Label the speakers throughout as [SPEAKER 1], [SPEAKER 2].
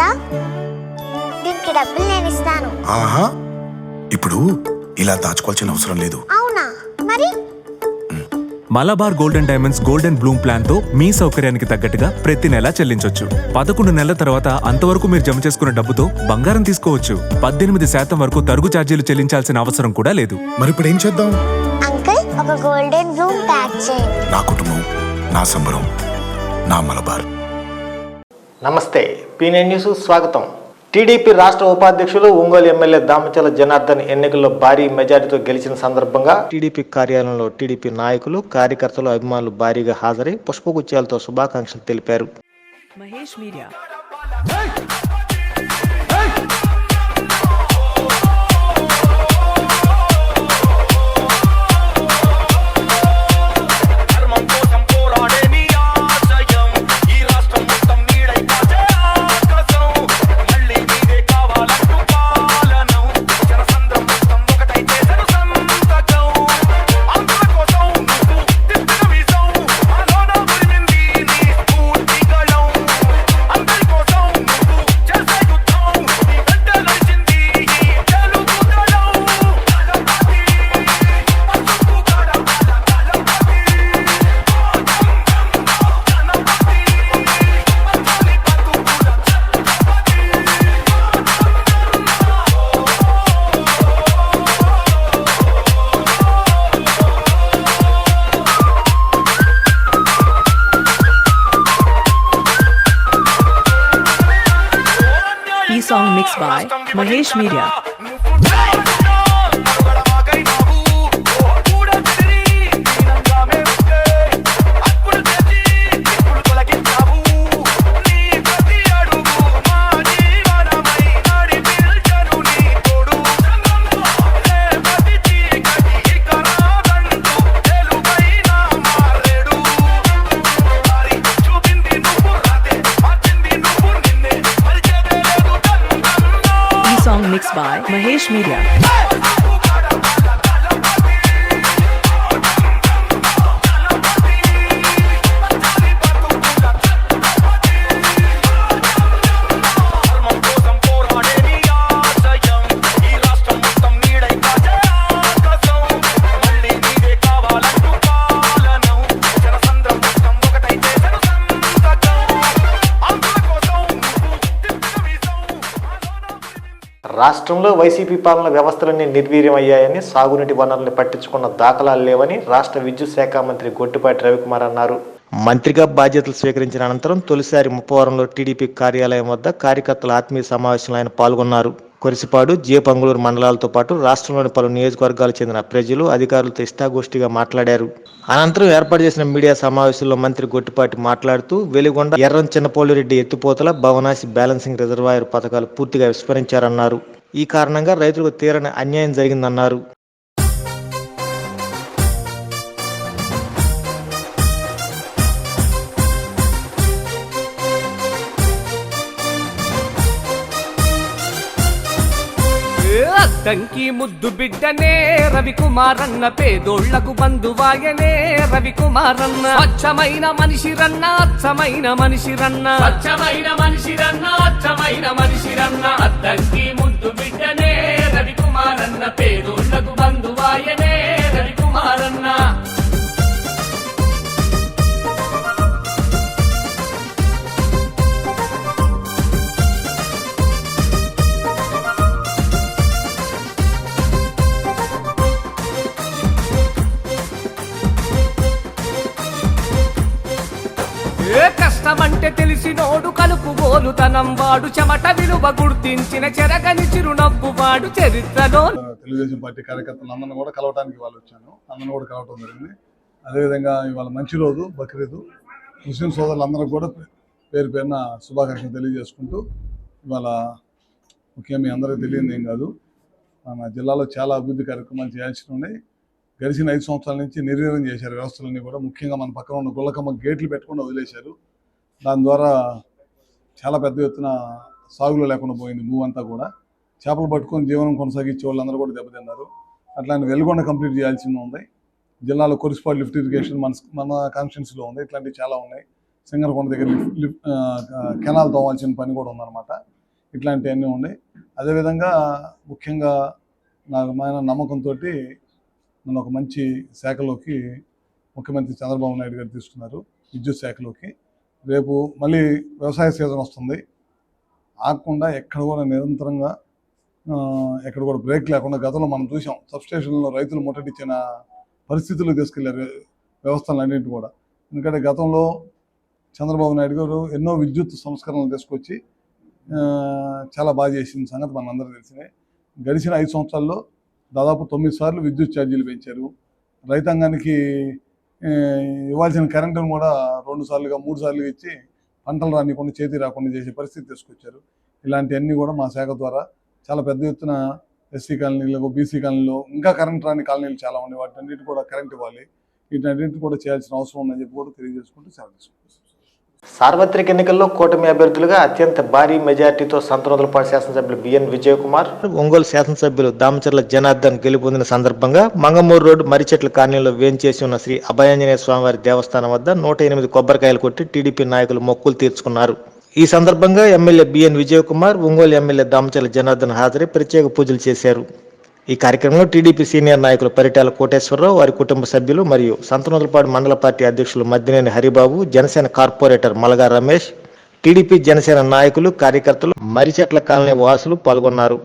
[SPEAKER 1] ఉందా? దీనికి డబ్బులు నేను ఇస్తాను.
[SPEAKER 2] ఆహా, ఇప్పుడు ఇలా దాచుకోవాల్సిన అవసరం లేదు.
[SPEAKER 1] అవునా? మరి
[SPEAKER 3] Malabar golden diamonds golden Bloom plan తో మీ సౌకర్యానికి తగ్గట్టుగా ప్రతి నెల చెల్లించొచ్చు. 11 నెలల తర్వాత అంతవరకు మీరు జమ చేసుకున్న డబ్బుతో బంగారం తీసుకోవచ్చు. 18% వరకు తరుగు ఛార్జీలు చెల్లించాల్సిన అవసరం కూడా లేదు.
[SPEAKER 2] మరి ఇప్పుడు ఏం చేద్దాం?
[SPEAKER 1] అంకుల్, ఒక గోల్డెన్ బ్లూమ్ ప్యాక్ చేయండి.
[SPEAKER 2] నా కుటుంబం, నా సంబరం, నా మలబార్.
[SPEAKER 4] నమస్తే, P9 న్యూస్ స్వాగతం. టీడీపీ రాష్ట్ర ఉపాధ్యక్షులు ఒంగోలు ఎమ్మెల్యే దామచల జనార్దన్ ఎన్నికల్లో భారీ మెజారిటీతో గెలిచిన సందర్భంగా టీడీపీ కార్యాలయంలో టీడీపీ నాయకులు, కార్యకర్తలు, అభిమానులు భారీగా హాజరై పుష్పగుచ్చాలతో శుభాకాంక్షలు తెలిపారు.
[SPEAKER 5] Mahesh media. Song mixed by Mahesh Media. Mixed by Mahesh Media.
[SPEAKER 4] రాష్ట్రంలో వైసీపీ పాలన వ్యవస్థలన్నీ నిర్వీర్యమయ్యాయని, సాగునీటి వనరుల్ని పట్టించుకున్న దాఖలాలు లేవని రాష్ట్ర విద్యుత్ శాఖ మంత్రి గొట్టిపాటి రవికుమార్ అన్నారు. మంత్రిగా బాధ్యతలు స్వీకరించిన అనంతరం తొలిసారి ముప్పవరంలో టీడీపీ కార్యాలయం వద్ద కార్యకర్తల ఆత్మీయ సమావేశంలో ఆయన పాల్గొన్నారు. కొరిసిపాడు, జేపంగుళూరు మండలాలతో పాటు రాష్ట్రంలోని పలు నియోజకవర్గాలకు చెందిన ప్రజలు, అధికారులతో ఇష్టాగోష్ఠిగా మాట్లాడారు. అనంతరం ఏర్పాటు చేసిన మీడియా సమావేశంలో మంత్రి గొట్టిపాటి మాట్లాడుతూ వెలిగొండ, ఎర్రం చిన్నపోలిరెడ్డి ఎత్తిపోతల, భవనాసి బ్యాలెన్సింగ్ రిజర్వాయర్ పథకాలు పూర్తిగా విస్మరించారన్నారు. ఈ కారణంగా రైతులకు తీరని అన్యాయం జరిగిందన్నారు.
[SPEAKER 6] దంకి ముద్దు బిడ్డనే రవికుమారన్న, పేదోళ్లకు బంధువాయనే రవికుమారన్న. స్వచ్ఛమైన మనిషిరన్న, అచ్చమైన మనిషిరన్న, స్వచ్ఛమైన మనిషిరన్న, అచ్చమైన మనిషిరన్న. దంకి ముద్దు బిడ్డనే రవికుమారన్న, పేదోళ్లకు బంధువాయనే రవికుమారన్న. కష్టమంటే తెలిసినోడు, కలుపుగోలుతనం వాడు, చెమట విలువ గుర్తించిన చెరగని చిరునవ్వు వాడు చరిత్రలో.
[SPEAKER 7] తెలుగుదేశం పార్టీ కార్యకర్తలు అందరిని కూడా కలవటానికి వాళ్ళు వచ్చాను, అందరిని కూడా కలవటం జరిగింది. అదేవిధంగా ఇవాళ మంచి రోజు బక్రీదు, ముస్లిం సోదరులందరికీ కూడా పేరు పేరున శుభాకాంక్షలు తెలియజేసుకుంటూ, ఇవాళ ముఖ్యంగా మీ అందరికీ తెలియదు ఏం కాదు, మన జిల్లాలో చాలా అభివృద్ధి కార్యక్రమాలు చేయాల్సి ఉన్నాయి. గడిచిన 5 సంవత్సరాల నుంచి నిర్వీర్యం చేశారు వ్యవస్థలన్నీ కూడా. ముఖ్యంగా మన పక్కన ఉన్న గుల్లకమ్మ గేట్లు పెట్టుకుని వదిలేశారు. దాని ద్వారా చాలా పెద్ద ఎత్తున సాగులో లేకుండా పోయింది భూమి అంతా కూడా. చేపలు పట్టుకొని జీవనం కొనసాగించే వాళ్ళందరూ కూడా దెబ్బతిన్నారు. అట్లానే వెలుగొండ కంప్లీట్ చేయాల్సి ఉంది. జిల్లాలో కొరిసిపాడు లిఫ్ట్ ఇరిగేషన్ మన కాన్స్టిట్యున్సీలో ఉంది. ఇట్లాంటివి చాలా ఉన్నాయి. సింగరకొండ దగ్గర కెనాల్ తోవాల్సిన పని కూడా ఉందన్నమాట. ఇట్లాంటివన్నీ ఉన్నాయి. అదేవిధంగా ముఖ్యంగా నాకు నమ్మకంతో నన్ను ఒక మంచి శాఖలోకి ముఖ్యమంత్రి చంద్రబాబు నాయుడు గారు తీసుకున్నారు, విద్యుత్ శాఖలోకి. రేపు మళ్ళీ వ్యవసాయ సీజన్ వస్తుంది, ఆగకుండా ఎక్కడ కూడా నిరంతరంగా ఎక్కడ కూడా బ్రేక్ లేకుండా గతంలో మనం చూసాం సబ్స్టేషన్లో రైతులు ముట్టడిచ్చిన పరిస్థితులు తీసుకెళ్లారు వ్యవస్థలన్నింటి కూడా. ఎందుకంటే గతంలో చంద్రబాబు నాయుడు గారు ఎన్నో విద్యుత్ సంస్కరణలు తీసుకొచ్చి చాలా బాగా చేసిన సంగతి మనందరూ తెలిసినే. గడిచిన 5 సంవత్సరాల్లో దాదాపు 9 సార్లు విద్యుత్ ఛార్జీలు పెంచారు. రైతాంగానికి ఇవ్వాల్సిన కరెంటును కూడా 2 సార్లుగా 3 సార్లుగా ఇచ్చి పంటలు రానికుండా చేతి రాకుండా చేసే పరిస్థితి తీసుకొచ్చారు. ఇలాంటివన్నీ కూడా మా శాఖ ద్వారా చాలా పెద్ద ఎత్తున ఎస్సీ కాలనీలో, బీసీ కాలనీలో, ఇంకా కరెంట్ రాని కాలనీలు చాలా ఉన్నాయి, వాటన్నిటి కూడా కరెంట్ ఇవ్వాలి. వీటన్నిటిని కూడా చేయాల్సిన అవసరం ఉందని చెప్పి కూడా తెలియజేసుకుంటూ సెలవు తీసుకుంటాం.
[SPEAKER 4] సార్వత్రిక ఎన్నికల్లో కూటమి అభ్యర్థులుగా అత్యంత భారీ మెజార్టీతో సంతనోదలపాడు శాసనసభ్యులు బిఎన్ విజయకుమార్, ఒంగోలు శాసనసభ్యులు దామచర్ల జనార్దన్ గెలుపొందిన సందర్భంగా మంగమూరు రోడ్డు మరిచెట్ల కాలనీలో వేంచేసి ఉన్న శ్రీ అభయాంజనేయ స్వామివారి దేవస్థానం వద్ద 108 కొబ్బరికాయలు కొట్టి టీడీపీ నాయకులు మొక్కులు తీర్చుకున్నారు. ఈ సందర్భంగా MLA B N Vijayakumar, Ongole MLA Damacharla Janardhan హాజరై ప్రత్యేక పూజలు చేశారు. ఈ కార్యక్రమంలో టీడీపీ సీనియర్ నాయకులు పరిటాల కోటేశ్వరరావు, వారి కుటుంబ సభ్యులు మరియు సంతనోదలపాడు మండల పార్టీ అధ్యక్షులు Maddineni Haribabu, Janasena corporator Malaga Ramesh, TDP Janasena నాయకులు, కార్యకర్తలు, మరిచెట్ల కాలనీ వాసులు పాల్గొన్నారు.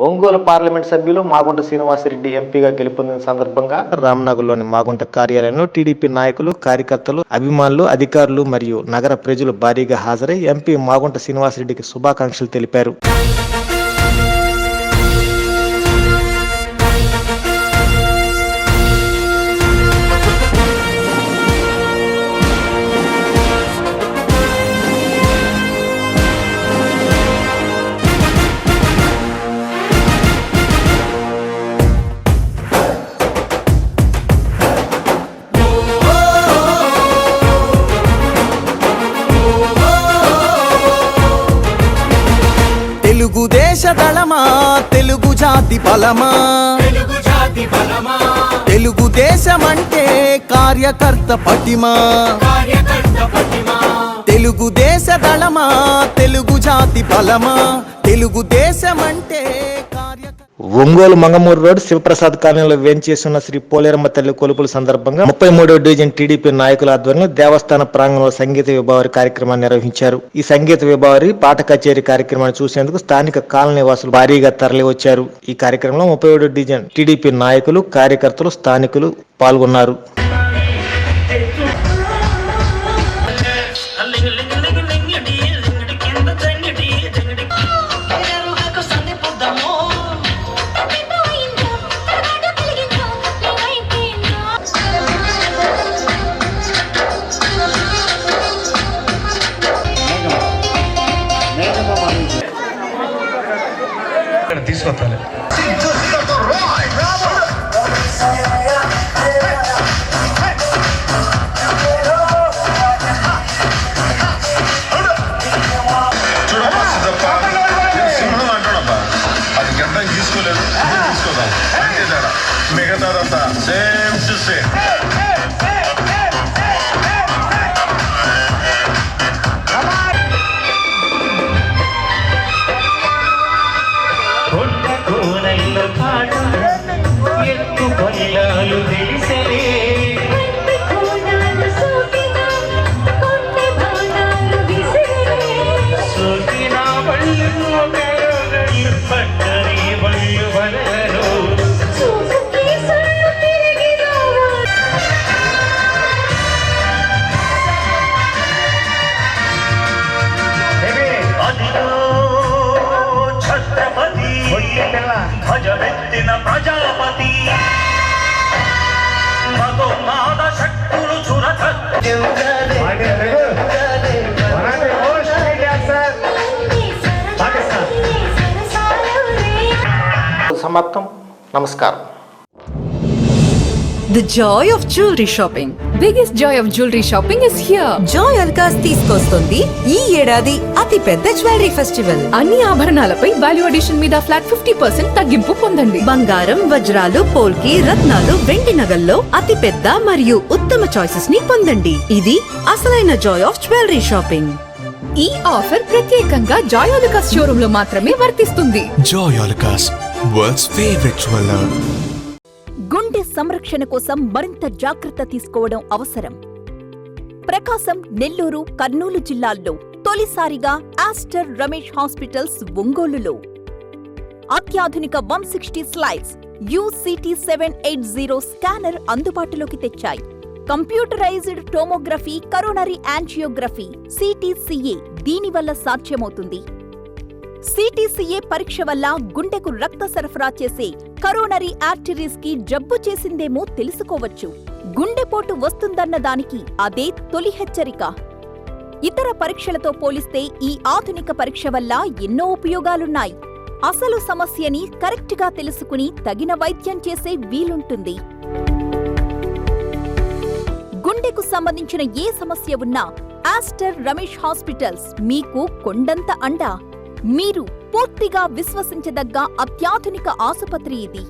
[SPEAKER 4] ఒంగోలు పార్లమెంట్ సభ్యులు మాగుంట శ్రీనివాసరెడ్డి ఎంపీగా గెలుపొందిన సందర్భంగా రామ్నగర్లోని మాగుంట కార్యాలయంలో టీడీపీ నాయకులు, కార్యకర్తలు, అభిమానులు, అధికారులు మరియు నగర ప్రజలు భారీగా హాజరై ఎంపీ మాగుంట శ్రీనివాసరెడ్డికి శుభాకాంక్షలు తెలిపారు.
[SPEAKER 8] తెలుగుదేశ దళమా, తెలుగు జాతి బలమా, తెలుగుదేశమంటే కార్యకర్త పటిమా, తెలుగుదేశ దళమా, తెలుగు జాతి బలమా, తెలుగుదేశమంటే
[SPEAKER 4] ఒంగోలు మంగమూరు రోడ్ శివప్రసాద్ కాలనీలో వేంచేస్తున్న శ్రీ పోలేరమ్మ తల్లి కొలుపుల సందర్భంగా 33వ డివిజన్ టీడీపీ నాయకుల ఆధ్వర్యంలో దేవస్థాన ప్రాంగణంలో సంగీత విభావరి కార్యక్రమాన్ని నిర్వహించారు. ఈ సంగీత విభావరి పాట కచేరీ కార్యక్రమాన్ని చూసేందుకు స్థానిక కాలనీ వాసులు భారీగా తరలి వచ్చారు. ఈ కార్యక్రమంలో 31వ డివిజన్ టీడీపీ నాయకులు, కార్యకర్తలు, స్థానికులు పాల్గొన్నారు.
[SPEAKER 2] తీసుకొస్తాను అది గడ్డం తీసుకోలేదు, తీసుకోదాం అంతే తేడా, మిగతాదంతా సేమ్ టు సేమ్. భజమెత్తిన ప్రజాపతి మగోన్మాద శక్తులు
[SPEAKER 4] సమాప్తం. నమస్కారం.
[SPEAKER 9] The joy of jewelry shopping.
[SPEAKER 5] Biggest joy of jewelry shopping is here.
[SPEAKER 9] Joy Alucas తీసుకొస్తుంది ఈ ఏడాది అతి పెద్ద జ్యువెలరీ ఫెస్టివల్.
[SPEAKER 5] అన్ని ఆభరణాలపై వాల్యూ అడిషన్ మీద ఫ్లాట్ 50% తగ్గింపు పొందండి.
[SPEAKER 9] బంగారం, వజ్రాలు, పోల్కి, రత్నాలు, వెండి నగల్లో అతి పెద్ద మరియు ఉత్తమ చాయిసెస్ ని పొందండి. ఇది అసలైన జాయ్ ఆఫ్ జ్యువెలరీ షాపింగ్.
[SPEAKER 5] ఈ ఆఫర్ ప్రత్యేకంగా జాయ్ అలుకాస్ షోరూమ్ లో మాత్రమే వర్తిస్తుంది.
[SPEAKER 2] Joy Alucas, world's favorite jeweler.
[SPEAKER 10] గుండె సంరక్షణ కోసం మరింత జాగ్రత్త తీసుకోవడం అవసరం. ప్రకాశం, నెల్లూరు, కర్నూలు జిల్లాల్లో తొలిసారిగా ఆస్టర్ రమేష్ హాస్పిటల్స్ ఒంగోలులో అత్యాధునిక 160 స్లైడ్స్ UCT 780 స్కానర్ అందుబాటులోకి తెచ్చాయి. Computerized tomography, coronary angiography, CTCA దీనివల్ల సాధ్యమవుతుంది. CTCA పరీక్ష వల్ల గుండెకు రక్త సరఫరా చేసే కరోనరీ ఆర్టరీస్ కి జబ్బు చేసిందేమో తెలుసుకోవచ్చు. గుండెపోటు వస్తుందన్న దానికి అదే తొలి హెచ్చరిక. ఇతర పరీక్షలతో పోలిస్తే ఈ ఆధునిక పరీక్ష వల్ల ఎన్నో ఉపయోగాలున్నాయి. అసలు సమస్యని కరెక్ట్గా తెలుసుకుని తగిన వైద్యం చేసే వీలుంటుంది. గుండెకు సంబంధించిన ఏ సమస్య ఉన్నా ఆస్టర్ రమేష్ హాస్పిటల్స్ మీకు కొండంత అండ. మీరు పూర్తిగా విశ్వసించదగ్గ అత్యాధునిక ఆసుపత్రి ఇది.